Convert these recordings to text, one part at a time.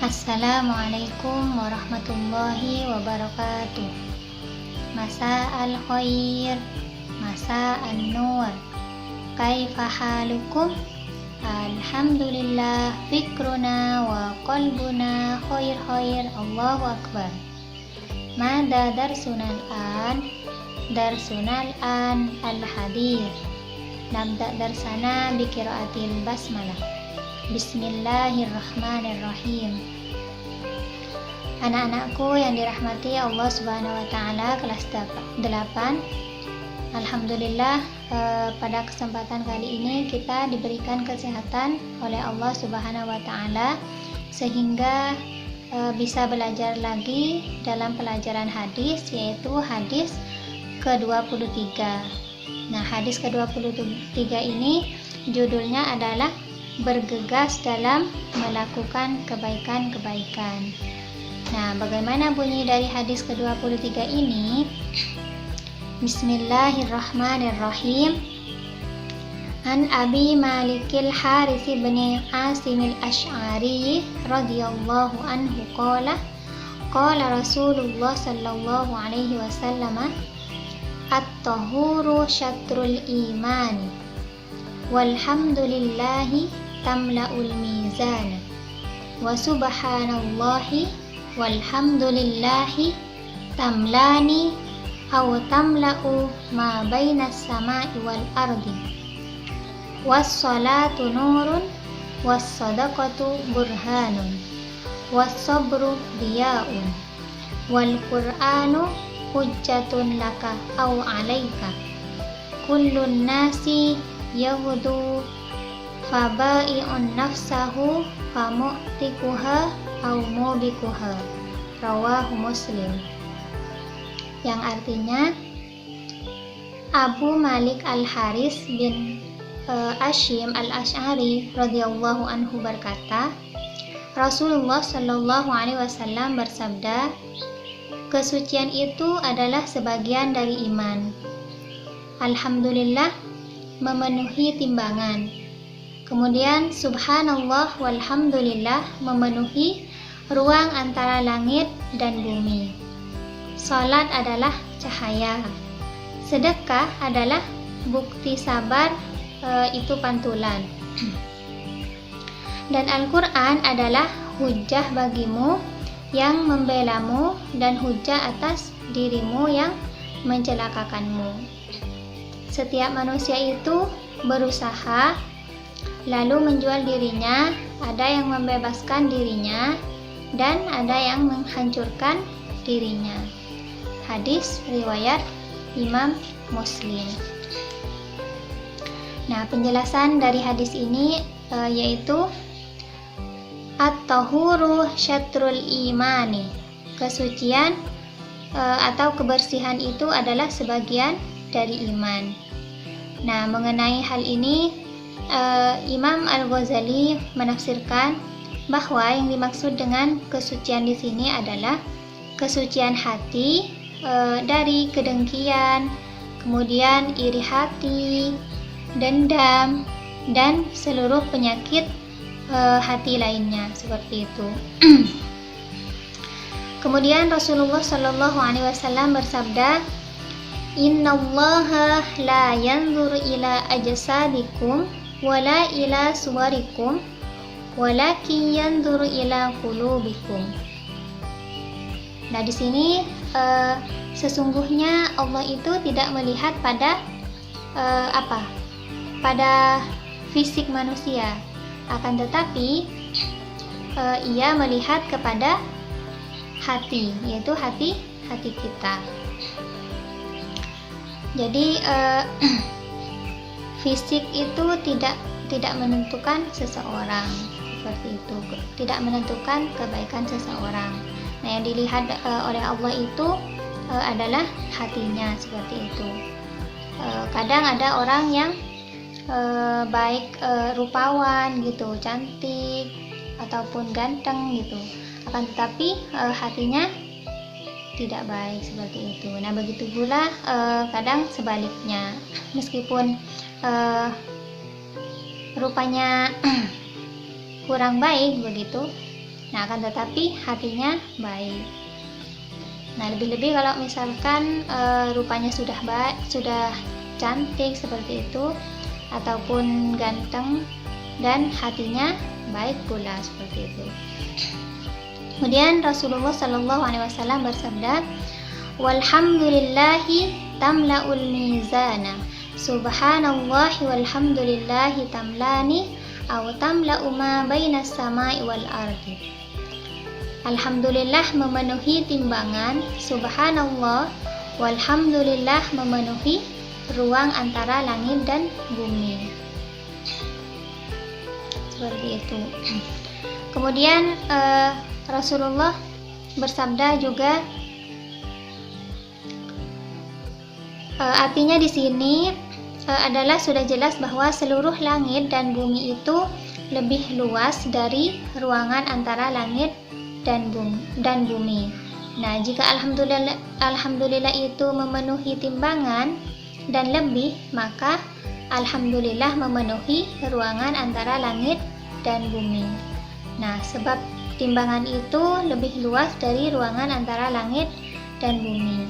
Assalamualaikum warahmatullahi wabarakatuh. Masa al-khair, masa an-nur. Kaifa halukum? Alhamdulillah, fikruna wa qalbuna khair. Allahu akbar. Mada darsunal an? Darsunal an al-hadith. Nabda darsana bi qiraatil basmalah. Bismillahirrahmanirrahim. Anak-anakku yang dirahmati Allah Subhanahu wa taala, kelas 8. Alhamdulillah, pada kesempatan kali ini kita diberikan kesehatan oleh Allah Subhanahu wa taala sehingga bisa belajar lagi dalam pelajaran hadis, yaitu hadis ke-23. Nah, hadis ke-23 ini judulnya adalah bergegas dalam melakukan kebaikan-kebaikan. Nah, bagaimana bunyi dari hadis ke-23 ini? Bismillahirrahmanirrahim. An Abi Malikil Harits bin Asim al-Asy'ari radhiyallahu anhu qala Rasulullah sallallahu alaihi wasallam at-tahuru syatrul iman walhamdulillahi tamla'ul mizan wa subhanallahi walhamdulillahi tamlani aw tamla'u ma bainas sama'i wal ardi was salatu nurun was sadaqatu burhanun was sabru diya'un wal qur'anu hujjatun laka aw 'alaika kullun nasi yaghdu fabai'un nafsahu famu'tikuha au mubikuha. Rawahu Muslim. Yang artinya, Abu Malik Al-Harits bin Asyim Al-Asy'ari radhiyallahu anhu berkata, Rasulullah sallallahu alaihi wasallam bersabda, kesucian itu adalah sebagian dari iman. Alhamdulillah memenuhi timbangan. Kemudian subhanallah walhamdulillah memenuhi ruang antara langit dan bumi. Salat adalah cahaya. Sedekah adalah bukti sabar, itu pantulan. Dan Al-Quran adalah hujjah bagimu yang membelamu dan hujjah atas dirimu yang mencelakakanmu. Setiap manusia itu berusaha lalu menjual dirinya, ada yang membebaskan dirinya dan ada yang menghancurkan dirinya. Hadis riwayat Imam Muslim. Nah, penjelasan dari hadis ini yaitu at-tahuru syatrul imani. Kesucian atau kebersihan itu adalah sebagian dari iman. Nah, mengenai hal ini Imam Al-Ghazali menafsirkan bahwa yang dimaksud dengan kesucian di sini adalah kesucian hati dari kedengkian, kemudian iri hati, dendam, dan seluruh penyakit hati lainnya seperti itu. Kemudian Rasulullah Shallallahu Alaihi Wasallam bersabda, Innallaha la yanzuru ila ajsadikum wala ila suwarikum walakin yanzuru ila qulubikum. Nah, di sini sesungguhnya Allah itu tidak melihat pada pada fisik manusia, akan tetapi Ia melihat kepada hati, yaitu hati kita. Jadi fisik itu tidak menentukan seseorang, seperti itu, tidak menentukan kebaikan seseorang. Nah, yang dilihat oleh Allah itu adalah hatinya, seperti itu. Kadang ada orang yang baik rupawan gitu, cantik ataupun ganteng gitu, akan tetapi hatinya tidak baik, seperti itu. Nah, begitu pula kadang sebaliknya, meskipun rupanya kurang baik begitu, Nah, akan tetapi hatinya baik. Nah, lebih-lebih kalau misalkan rupanya sudah baik, sudah cantik seperti itu, ataupun ganteng dan hatinya baik pula seperti itu. Kemudian Rasulullah Shallallahu Alaihi Wasallam bersabda, walhamdulillahi tamla'ul mizana, subhanallah walhamdulillahi tamlani, aw tamla'u ma bainas sama'i wal ardi. Alhamdulillah memenuhi timbangan, subhanallah walhamdulillah memenuhi ruang antara langit dan bumi. Seperti itu. Kemudian Rasulullah bersabda juga, artinya di sini adalah sudah jelas bahwa seluruh langit dan bumi itu lebih luas dari ruangan antara langit dan bumi. Nah, jika alhamdulillah itu memenuhi timbangan dan lebih, maka alhamdulillah memenuhi ruangan antara langit dan bumi. Nah, sebab timbangan itu lebih luas dari ruangan antara langit dan bumi.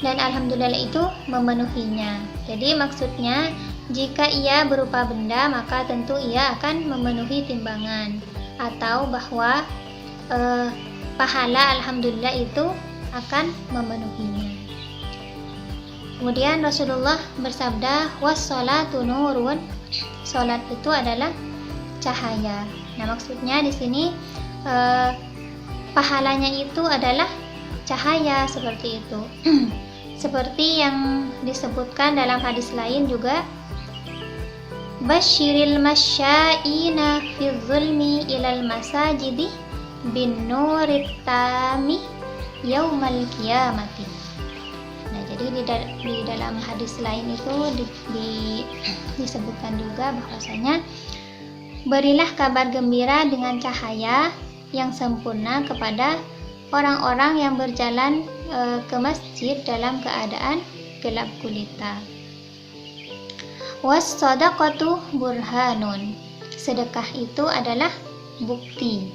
Dan alhamdulillah itu memenuhinya. Jadi maksudnya, jika ia berupa benda, maka tentu ia akan memenuhi timbangan, atau bahwa pahala alhamdulillah itu akan memenuhinya. Kemudian Rasulullah bersabda, was-sholatu nurun, salat itu adalah cahaya. Nah, maksudnya di sini pahalanya itu adalah cahaya seperti itu. Seperti yang disebutkan dalam hadis lain juga, basyiril masya'ina fi zulmi ilal masajidi bin nurit tami yaumal qiyamati. Nah, jadi di dalam hadis lain itu disebutkan juga bahwasanya berilah kabar gembira dengan cahaya yang sempurna kepada orang-orang yang berjalan ke masjid dalam keadaan gelap gulita. Was-shadaqatu burhanun, sedekah itu adalah bukti,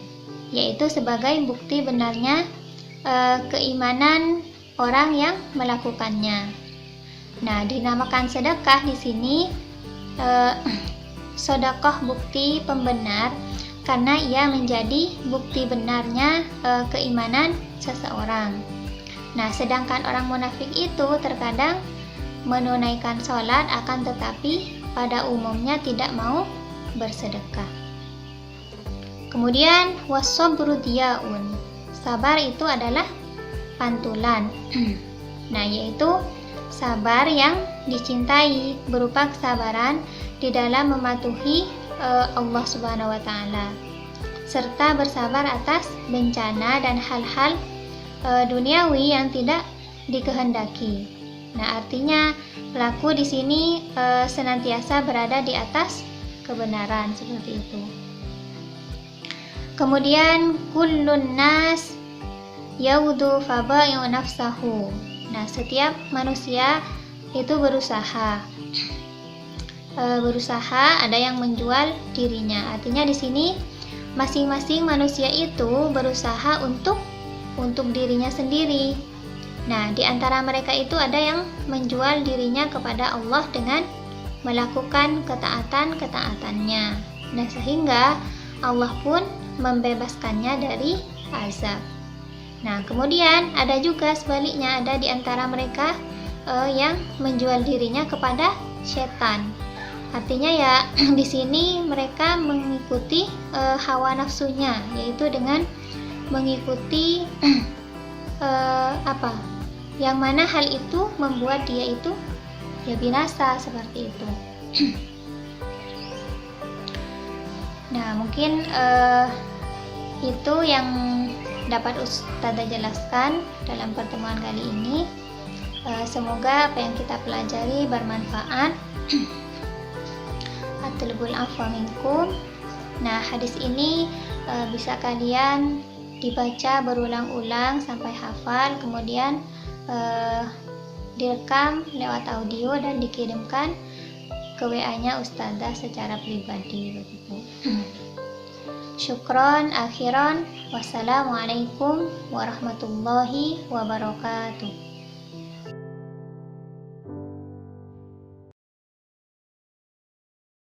yaitu sebagai bukti benarnya keimanan orang yang melakukannya. Nah, dinamakan sedekah di sini sedekah bukti pembenar karena ia menjadi bukti benarnya keimanan seseorang. Nah, sedangkan orang munafik itu terkadang menunaikan sholat akan tetapi pada umumnya tidak mau bersedekah. Kemudian was-sabru diyaun, sabar itu adalah pantulan. Nah, yaitu sabar yang dicintai berupa kesabaran di dalam mematuhi Allah Subhanahu wa taala, serta bersabar atas bencana dan hal-hal duniawi yang tidak dikehendaki. Nah, artinya pelaku di sini senantiasa berada di atas kebenaran seperti itu. Kemudian kullun nas yaudu fabai'u nafsahu. Nah, setiap manusia itu berusaha, ada yang menjual dirinya. Artinya di sini masing-masing manusia itu berusaha untuk dirinya sendiri. Nah, di antara mereka itu ada yang menjual dirinya kepada Allah dengan melakukan ketaatan-ketaatannya. Nah, sehingga Allah pun membebaskannya dari azab. Nah, kemudian ada juga sebaliknya, ada di antara mereka yang menjual dirinya kepada setan. Artinya ya di sini mereka mengikuti hawa nafsunya, yaitu dengan mengikuti yang mana hal itu membuat dia itu ya binasa seperti itu. Nah, mungkin itu yang dapat Ustazah jelaskan dalam pertemuan kali ini. Semoga apa yang kita pelajari bermanfaat. Atlubul afwa minkum. Nah, hadis ini bisa kalian dibaca berulang-ulang sampai hafal, kemudian direkam lewat audio dan dikirimkan ke WA-nya Ustazah secara pribadi begitu. Syukron akhiran. Wassalamualaikum warahmatullahi wabarakatuh.